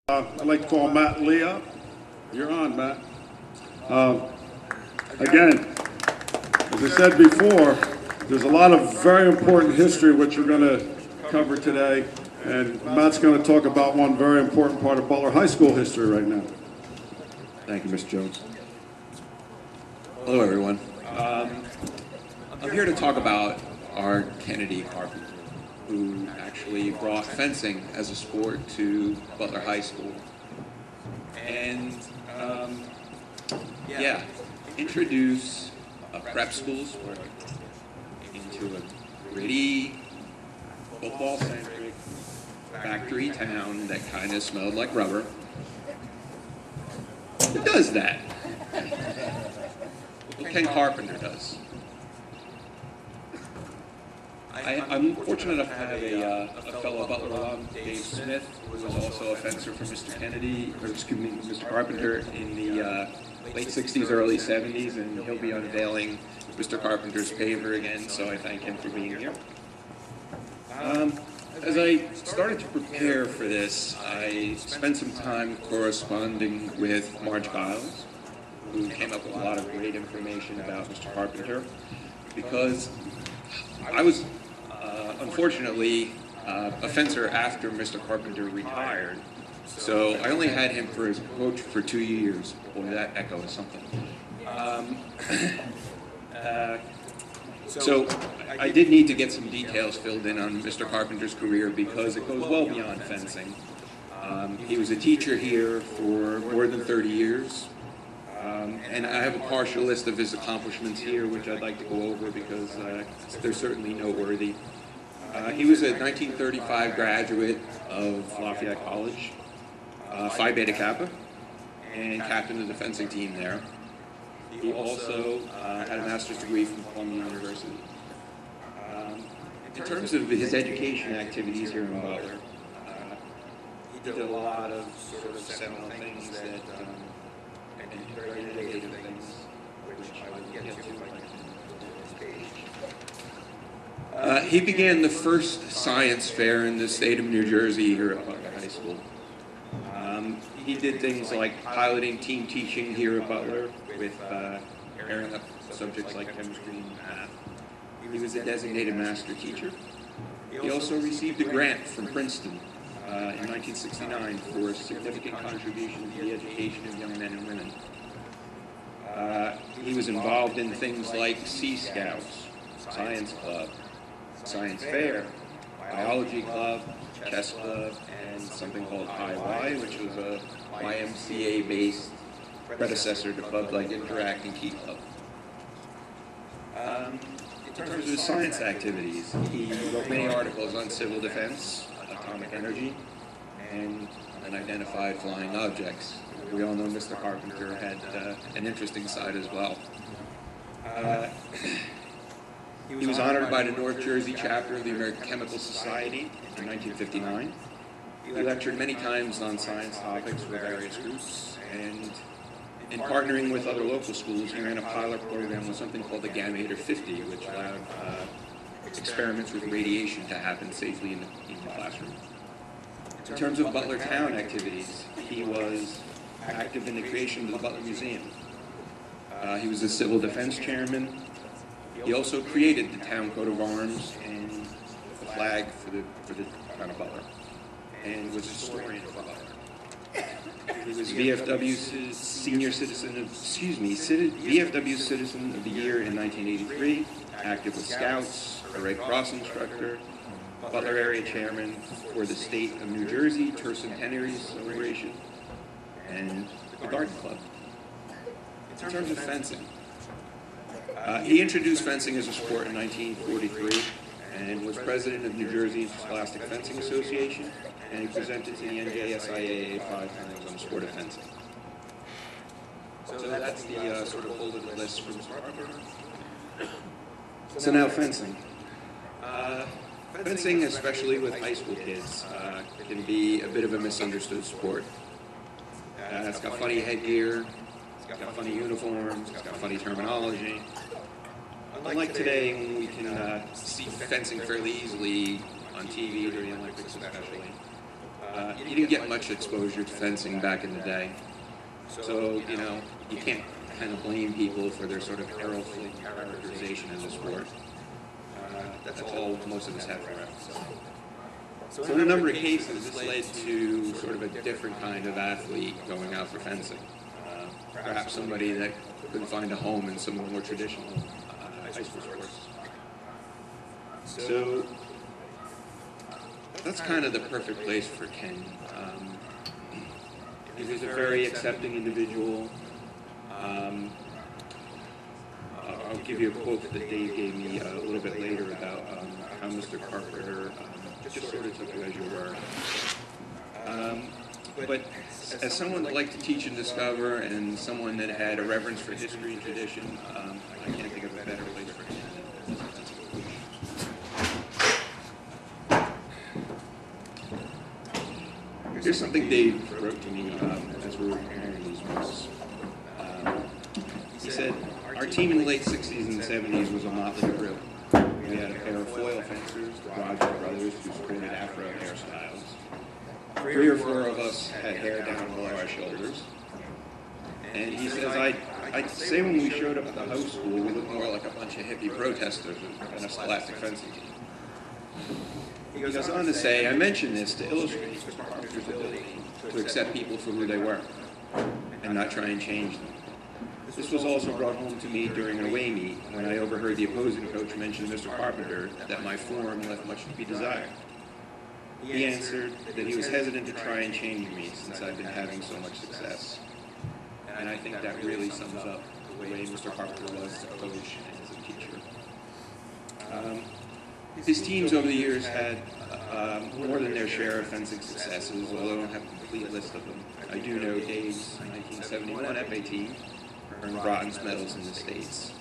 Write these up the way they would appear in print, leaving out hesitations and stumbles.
I'd like to call Matt Lee up. You're on, Matt. Again, as I said before, there's a lot of very important history which we're going to cover today, and Matt's going to talk about one very important part of Butler High School history right now. Thank you, Mr. Jones. Hello, everyone. I'm here to talk about our Kennedy Carpenter, who actually brought fencing as a sport to Butler High School. And, introduce a prep school sport into a gritty, football-centric factory town that kind of smelled like rubber. Who does that? Well, Ken Carpenter does. I'm fortunate enough to have a fellow Butler alum, Dave Smith, who was also a fencer for Mr. Kennedy, or excuse me, Mr. Carpenter in the late 60s, early 70s, and he'll be unveiling Mr. Carpenter's paver again, so I thank him for being here. As I started to prepare for this, I spent some time corresponding with Marge Giles, who came up with a lot of great information about Mr. Carpenter, because I was unfortunately a fencer after Mr. Carpenter retired, so I only had him for his coach for 2 years. Boy, that echoes something. So I did need to get some details filled in on Mr. Carpenter's career because it goes well beyond fencing. He was a teacher here for more than 30 years. And I have a partial list of his accomplishments here, which I'd like to go over because they're certainly noteworthy. He was a 1935 graduate of Lafayette College, Phi Beta Kappa, and captain of the fencing team there. He also had a master's degree from Columbia University. In terms of his education activities here in Butler, he did a lot of sort of seminal things that and very innovative things, which I would get to this page. He began the first science fair in the state of New Jersey here at Butler High School. He did things like piloting team teaching here at Butler with pairing up subjects like chemistry and math. He was a designated master teacher. He also received a grant from Princeton in 1969 for a significant contribution to the education of young men and women. He was involved in things like Sea Scouts, Science Club, Science Fair, Biology Club, Chess Club, and something called IY, which was a YMCA-based predecessor to clubs like Interact and Key Club. In terms of his science activities, he wrote many articles on civil defense, atomic energy, and unidentified flying objects. We all know Mr. Carpenter had an interesting side as well. He was honored by the North Jersey chapter of the American Chemical Society in 1959. He lectured many times on science topics for various groups, and in partnering with other local schools, he ran a pilot program with something called the Gammator 50, which allowed experiments with radiation to happen safely in the classroom. In terms of Butler town activities, he was active in the creation of the Butler Museum. He was a civil defense chairman. He also created the town coat of arms and the flag for the town of Butler, and was a historian of Butler. He was VFW's Senior Citizen of, VFW Citizen of the Year in 1983, active with Scouts, a Red Cross instructor, Butler area chairman for the state of New Jersey Tercentenary celebration, and the Garden Club. In terms of fencing, he introduced fencing as a sport in 1943 and was president of New Jersey Scholastic Fencing Association, and he presented to the NJSIAA 5 times on the sport of fencing. So that's the sort of bulleted list from Carpenter. So now fencing. Fencing, especially with high school kids, can be a bit of a misunderstood sport. It's got funny headgear, it's got funny uniforms, it's got funny terminology. Unlike today, when we can see fencing fairly easily on TV during the Olympics especially, you didn't get much exposure to fencing back in the day. So, you know, you can't kind of blame people for their sort of error-free characterization of the sport. That's all most of us have forever. So in a number of cases, this led to sort of a different kind of athlete going out for fencing. Perhaps somebody that couldn't find a home in some of the more traditional high school sports. So that's kind of the perfect place for Ken. He was a very accepting individual. I'll give you a quote that Dave gave me a little bit later about how Mr. Carpenter just sort of took you as you were. But as someone that liked to teach and discover, and someone that had a reverence for history and tradition, I can't think of a better place for him. Here's something Dave wrote to me as we were preparing these books. He said, our team in the late 60s and 70s was a motley crew. We had a pair of foil fencers, the Roger brothers, who sported afro hairstyles. 3 or 4 of us had hair down below our shoulders. And he says, I'd say when we showed up at the house school, we looked more like a bunch of hippie protesters than a scholastic fencing team. He goes on to say, I mention this to illustrate Mr. Carpenter's ability to accept people for who they were and not try and change them. This was also brought home to me during an away meet when I overheard the opposing coach mention Mr. Carpenter that my form left much to be desired. He answered that he was hesitant to try and change me since I've been having so much success. And I think that really sums up the way Mr. Carpenter was as a coach and as a teacher. His teams over the years had more than their share of fencing successes, although I don't have a complete list of them. I do know Dave's 1971 FA team earned bronze medals in the States.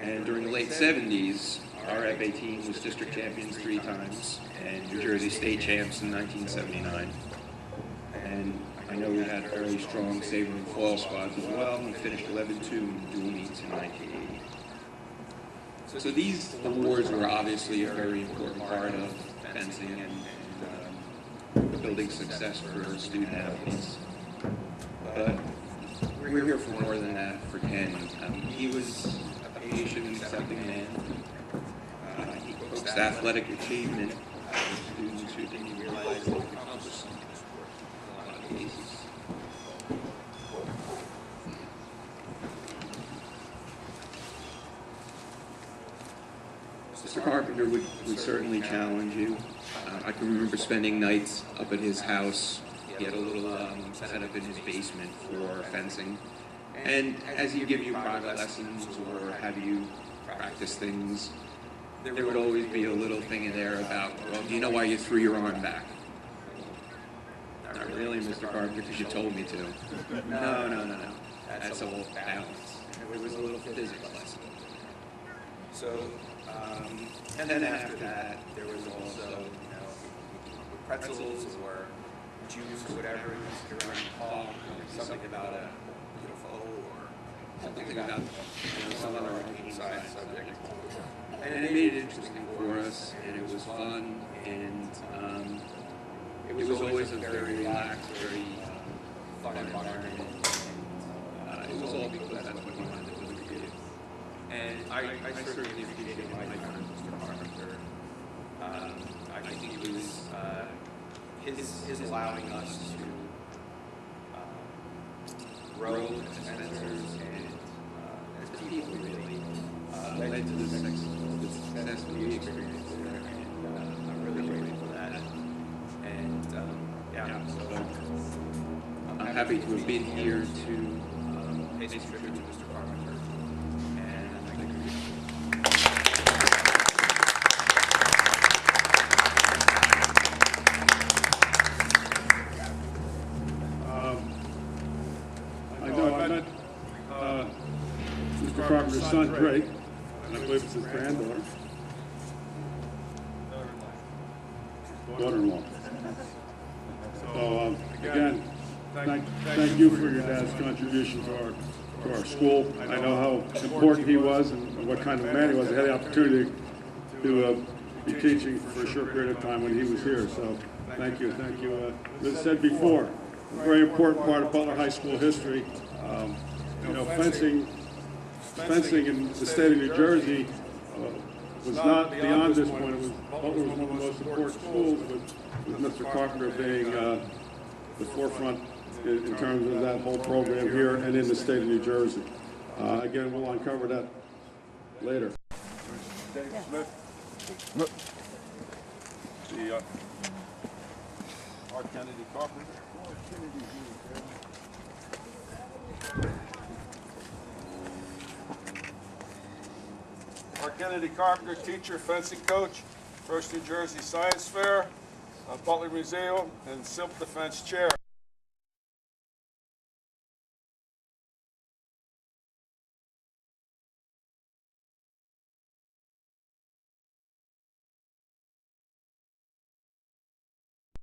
And during the late 70s, our FA team was district champions 3 times and New Jersey state champs in 1979. And I know we had fairly strong saber and foil squads as well, and we finished 11-2 in dual meets in 1980. So these awards were obviously a very important part of fencing and building success for student athletes. But we're here for more than that for Ken. He was a patient and accepting man. He coaxed athletic achievement out of students who didn't realize they could accomplish something in sport in a lot of cases. Mr. Carpenter would certainly challenge you. I can remember spending nights up at his house. He had a little setup in his basement for fencing. And as he'd give you private lessons or have you practice things, there would always be a little thing in there about, well, do you know why you threw your arm back? Not really, Mr. Carpenter, because you told me to. No. That's all balance. It was a little physics lesson. So, and then after that, there was also, pretzels or juice or whatever it was during call, something about a UFO or something about some other side subject. And it made it interesting for us, and it was fun, and it was always a very relaxed, very fun environment. It was all because that's what he wanted to do. And I certainly appreciated my time with Mr. Carpenter. I think it was his allowing us to grow as mentors and as people, really, led to the success that we experienced there. And I'm really grateful for that. And so I'm happy to have been here to pay this tribute to Mr. Carpenter. Mr. Carpenter's son, Drake, and I believe it's his granddaughter. Daughter-in-law. So, again, thank you for your dad's contribution to our school. I know how important he was and what kind of man he was. I had the opportunity to be teaching for a short period of time when he was here. So Thank you, thank you. As I said before, a very important part of Butler High School history. You know, fencing in the state of New Jersey was not beyond this point. Butler was one of the most important schools, with Mr. Carpenter being the forefront in terms of that whole program here and in the state of New Jersey. Again, we'll uncover that later. Dave Smith. The Art Kennedy Carpenter. Art Kennedy Carpenter, teacher, fencing coach, first New Jersey Science Fair, Butler Museum, and Civil Defense Chair.